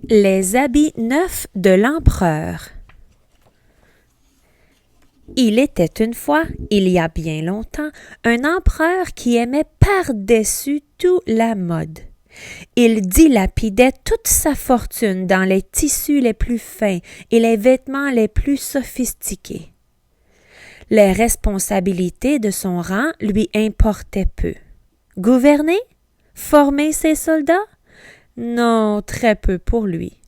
Les habits neufs de l'empereur. Il était une fois, il y a bien longtemps, un empereur qui aimait par-dessus tout la mode. Il dilapidait toute sa fortune dans les tissus les plus fins et les vêtements les plus sophistiqués. Les responsabilités de son rang lui importaient peu. Gouverner? Former ses soldats? Non, très peu pour lui.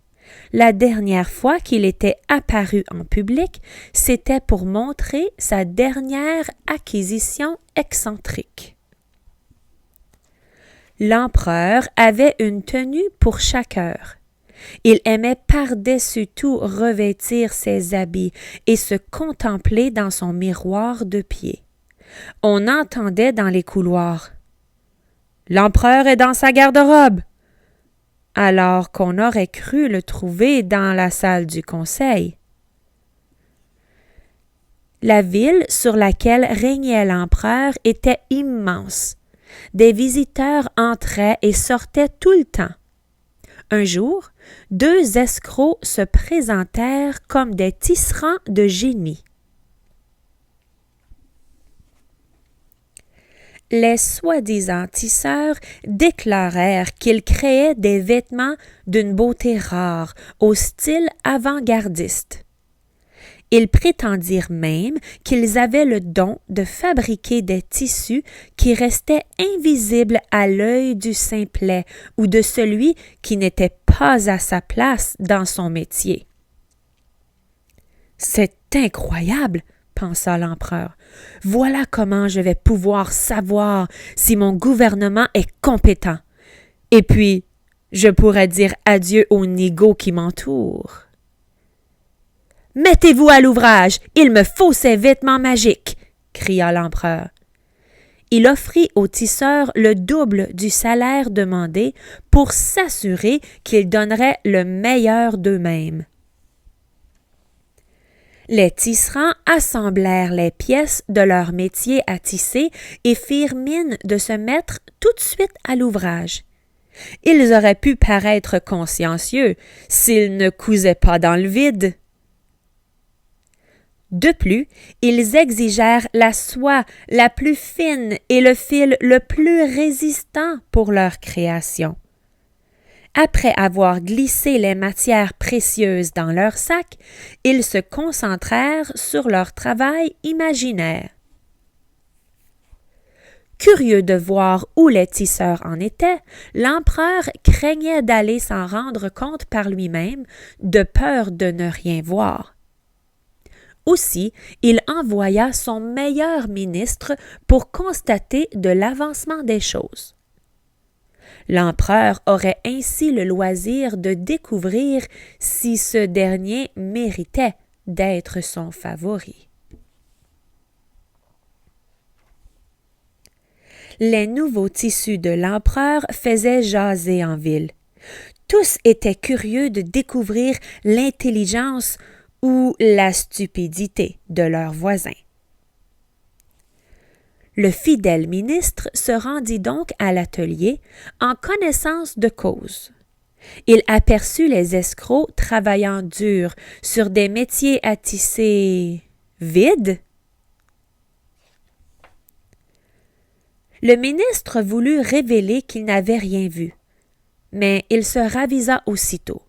La dernière fois qu'il était apparu en public, c'était pour montrer sa dernière acquisition excentrique. L'empereur avait une tenue pour chaque heure. Il aimait par-dessus tout revêtir ses habits et se contempler dans son miroir de pied. On entendait dans les couloirs « L'empereur est dans sa garde-robe !» alors qu'on aurait cru le trouver dans la salle du conseil. La ville sur laquelle régnait l'empereur était immense. Des visiteurs entraient et sortaient tout le temps. Un jour, 2 escrocs se présentèrent comme des tisserands de génie. Les soi-disant tisseurs déclarèrent qu'ils créaient des vêtements d'une beauté rare, au style avant-gardiste. Ils prétendirent même qu'ils avaient le don de fabriquer des tissus qui restaient invisibles à l'œil du simplet ou de celui qui n'était pas à sa place dans son métier. « C'est incroyable !» pensa l'empereur. « Voilà comment je vais pouvoir savoir si mon gouvernement est compétent. Et puis, je pourrais dire adieu aux nigauds qui m'entourent. »« Mettez-vous à l'ouvrage, il me faut ces vêtements magiques !» cria l'empereur. Il offrit aux tisseurs le double du salaire demandé pour s'assurer qu'ils donneraient le meilleur d'eux-mêmes. Les tisserands assemblèrent les pièces de leur métier à tisser et firent mine de se mettre tout de suite à l'ouvrage. Ils auraient pu paraître consciencieux s'ils ne cousaient pas dans le vide. De plus, ils exigèrent la soie la plus fine et le fil le plus résistant pour leur création. Après avoir glissé les matières précieuses dans leur sac, ils se concentrèrent sur leur travail imaginaire. Curieux de voir où les tisseurs en étaient, l'empereur craignait d'aller s'en rendre compte par lui-même, de peur de ne rien voir. Aussi, il envoya son meilleur ministre pour constater de l'avancement des choses. L'empereur aurait ainsi le loisir de découvrir si ce dernier méritait d'être son favori. Les nouveaux tissus de l'empereur faisaient jaser en ville. Tous étaient curieux de découvrir l'intelligence ou la stupidité de leurs voisins. Le fidèle ministre se rendit donc à l'atelier en connaissance de cause. Il aperçut les escrocs travaillant dur sur des métiers à tisser vides. Le ministre voulut révéler qu'il n'avait rien vu, mais il se ravisa aussitôt.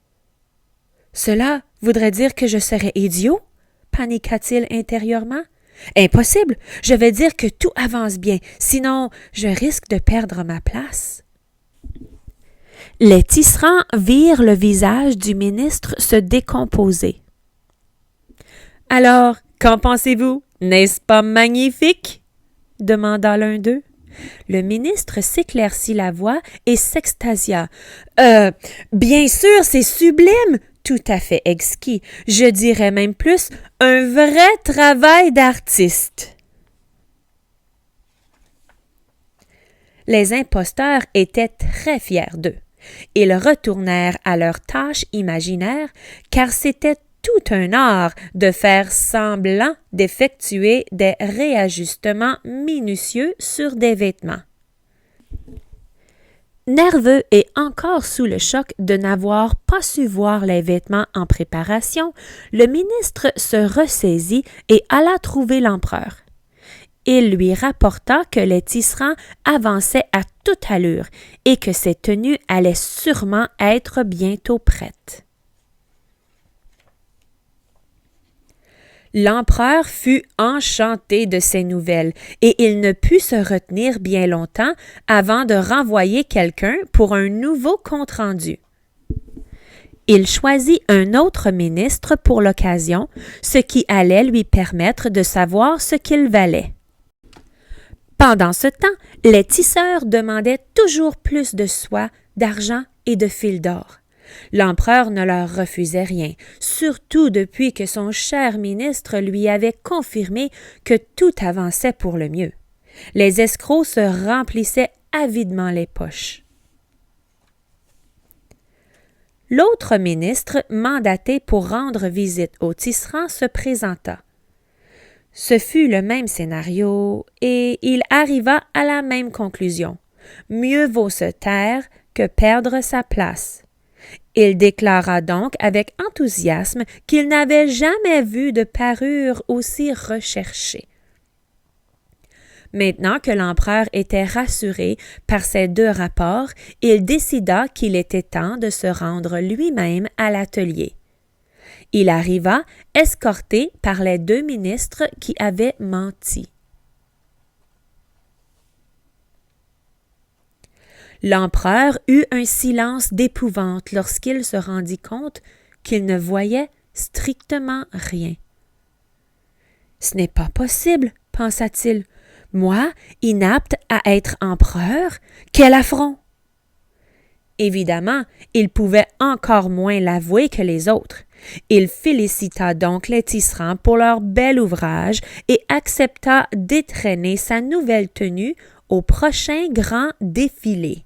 « Cela voudrait dire que je serais idiot ?» paniqua-t-il intérieurement. « Impossible! Je vais dire que tout avance bien, sinon je risque de perdre ma place. » Les tisserands virent le visage du ministre se décomposer. « Alors, qu'en pensez-vous? N'est-ce pas magnifique? » demanda l'un d'eux. Le ministre s'éclaircit la voix et s'extasia. « Bien sûr, c'est sublime! Tout à fait exquis. Je dirais même plus, un vrai travail d'artiste. » Les imposteurs étaient très fiers d'eux. Ils retournèrent à leurs tâches imaginaires, car c'était tout un art de faire semblant d'effectuer des réajustements minutieux sur des vêtements. Nerveux et encore sous le choc de n'avoir pas su voir les vêtements en préparation, le ministre se ressaisit et alla trouver l'empereur. Il lui rapporta que les tisserands avançaient à toute allure et que ces tenues allaient sûrement être bientôt prêtes. L'empereur fut enchanté de ces nouvelles et il ne put se retenir bien longtemps avant de renvoyer quelqu'un pour un nouveau compte-rendu. Il choisit un autre ministre pour l'occasion, ce qui allait lui permettre de savoir ce qu'il valait. Pendant ce temps, les tisseurs demandaient toujours plus de soie, d'argent et de fil d'or. L'empereur ne leur refusait rien, surtout depuis que son cher ministre lui avait confirmé que tout avançait pour le mieux. Les escrocs se remplissaient avidement les poches. L'autre ministre, mandaté pour rendre visite aux tisserands, se présenta. Ce fut le même scénario et il arriva à la même conclusion. Mieux vaut se taire que perdre sa place. Il déclara donc avec enthousiasme qu'il n'avait jamais vu de parure aussi recherchée. Maintenant que l'empereur était rassuré par ces deux rapports, il décida qu'il était temps de se rendre lui-même à l'atelier. Il arriva escorté par les deux ministres qui avaient menti. L'empereur eut un silence d'épouvante lorsqu'il se rendit compte qu'il ne voyait strictement rien. « Ce n'est pas possible, pensa-t-il. Moi, inapte à être empereur, quel affront! » Évidemment, il pouvait encore moins l'avouer que les autres. Il félicita donc les tisserands pour leur bel ouvrage et accepta d'étrenner sa nouvelle tenue au prochain grand défilé.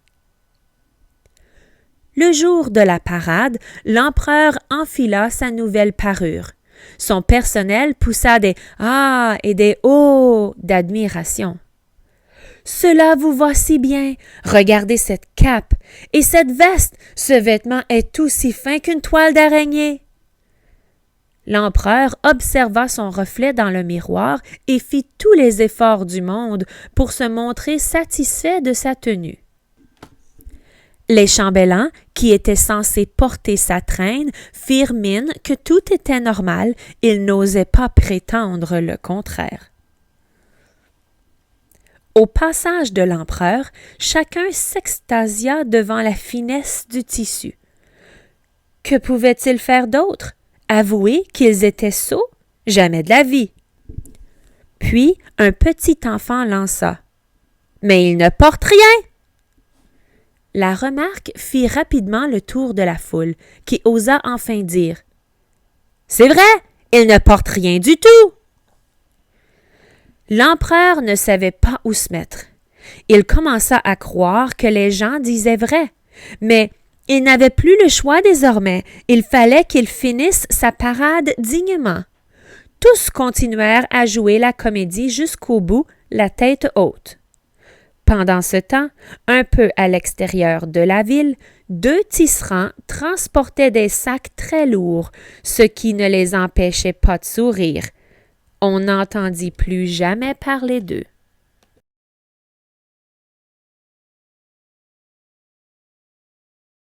Le jour de la parade, l'empereur enfila sa nouvelle parure. Son personnel poussa des « ah » et des « oh » d'admiration. « Cela vous va si bien! Regardez cette cape! Et cette veste! Ce vêtement est aussi fin qu'une toile d'araignée! » L'empereur observa son reflet dans le miroir et fit tous les efforts du monde pour se montrer satisfait de sa tenue. Les chambellans, qui étaient censés porter sa traîne, firent mine que tout était normal, ils n'osaient pas prétendre le contraire. Au passage de l'empereur, chacun s'extasia devant la finesse du tissu. Que pouvaient-ils faire d'autre? Avouer qu'ils étaient sots? Jamais de la vie. Puis un petit enfant lança. « Mais il ne porte rien! » La remarque fit rapidement le tour de la foule, qui osa enfin dire « C'est vrai, il ne porte rien du tout! » L'empereur ne savait pas où se mettre. Il commença à croire que les gens disaient vrai, mais il n'avait plus le choix désormais. Il fallait qu'il finisse sa parade dignement. Tous continuèrent à jouer la comédie jusqu'au bout, la tête haute. Pendant ce temps, un peu à l'extérieur de la ville, deux tisserands transportaient des sacs très lourds, ce qui ne les empêchait pas de sourire. On n'entendit plus jamais parler d'eux.